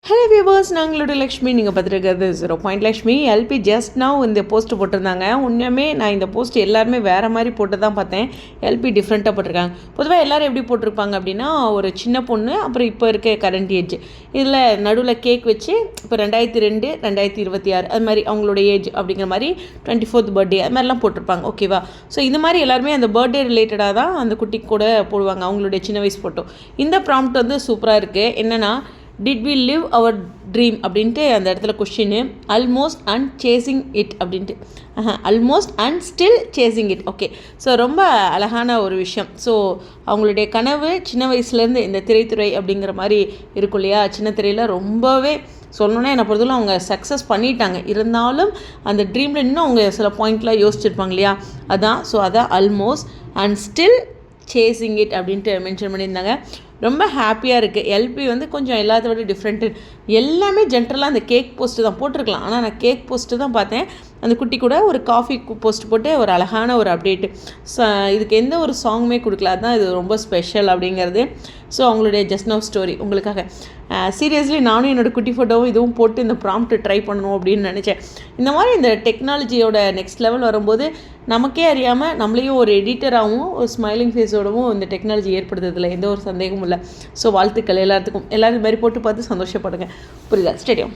Hello viewers, நாங்களோட Lakshmi. நீங்கள் பார்த்துருக்கிறது 0 Lakshmi. LP just now இந்த post போட்டிருந்தாங்க. உண்மையுமே நான் இந்த போஸ்ட் எல்லாருமே வேறு மாதிரி போட்டு தான் பார்த்தேன். எல்பி டிஃப்ரெண்ட்டாக போட்டிருக்காங்க. பொதுவாக எல்லோரும் எப்படி போட்டிருப்பாங்க அப்படின்னா, ஒரு சின்ன பொண்ணு, அப்புறம் இப்போ இருக்க கரண்ட் ஏஜ், இதில் நடுவில் கேக் வச்சு இப்போ 2002 2026 அது மாதிரி அவங்களோட ஏஜ் அப்படிங்கிற மாதிரி 24th பர்த்டே அது மாதிரிலாம் போட்டிருப்பாங்க. ஓகேவா? ஸோ இந்த மாதிரி எல்லாருமே அந்த பர்த்டே ரிலேட்டடாக தான் அந்த குட்டி கூட போடுவாங்க, அவங்களுடைய சின்ன வயசு ஃபோட்டோ. இந்த ப்ராம்ப்ட் வந்து சூப்பராக இருக்குது. என்னென்னா, did we live our dream அப்படின்ட்டு அந்த இடத்துல கொஷின்னு. ஆல்மோஸ்ட் அண்ட் சேசிங் இட் அப்படின்ட்டு, almost and still chasing it. Okay, so ரொம்ப அழகான ஒரு விஷயம். ஸோ அவங்களுடைய கனவு சின்ன வயசுலேருந்து இந்த திரைத்துறை அப்படிங்கிற மாதிரி இருக்கும் இல்லையா, சின்ன திரையில் ரொம்பவே சொல்லணுன்னா என்னை பொறுத்தவரை அவங்க சக்ஸஸ் பண்ணிட்டாங்க. இருந்தாலும் அந்த ட்ரீமில் இன்னும் அவங்க சில பாயிண்ட்லாம் யோசிச்சிருப்பாங்க இல்லையா, அதான். ஸோ அதான் almost and still chasing it அப்படின்ட்டு மென்ஷன் பண்ணியிருந்தாங்க. ரொம்ப ஹாப்பியாக இருக்குது. எல்பி வந்து கொஞ்சம் எல்லாத்த விட டிஃப்ரெண்ட்டு. எல்லாமே ஜென்ரலாக அந்த கேக் போஸ்ட்டு தான் போட்டிருக்கலாம், ஆனால் நான் கேக் போஸ்ட்டு தான் பார்த்தேன். அந்த குட்டி கூட ஒரு காஃபி போஸ்ட் போட்டு ஒரு அழகான ஒரு அப்டேட்டு. இதுக்கு எந்த ஒரு சாங்குமே கொடுக்கல, அதுதான் இது ரொம்ப ஸ்பெஷல் அப்படிங்கிறது. ஸோ அவங்களுடைய ஜஸ்ட் நவ் ஸ்டோரி உங்களுக்காக. சீரியஸ்லி நானும் என்னோடய குட்டி ஃபோட்டோவும் இதுவும் போட்டு இந்த ப்ராம்ப்ட் ட்ரை பண்ணணும் அப்படின்னு நினச்சேன். இந்த மாதிரி இந்த டெக்னாலஜியோட நெக்ஸ்ட் லெவல் வரும்போது நமக்கே அறியாமல் நம்மளையும் ஒரு எடிட்டராகவும் ஒரு ஸ்மைலிங் ஃபேஸோடவும் இந்த டெக்னாலஜி ஏற்படுத்துறதுல எந்த ஒரு சந்தேகமும் இல்லை. ஸோ வாழ்த்துக்கள் எல்லாத்துக்கும். எல்லோரும் இது மாதிரி போட்டு பார்த்து சந்தோஷப்படுங்க. புரியுதா? ஸ்டேடியம்.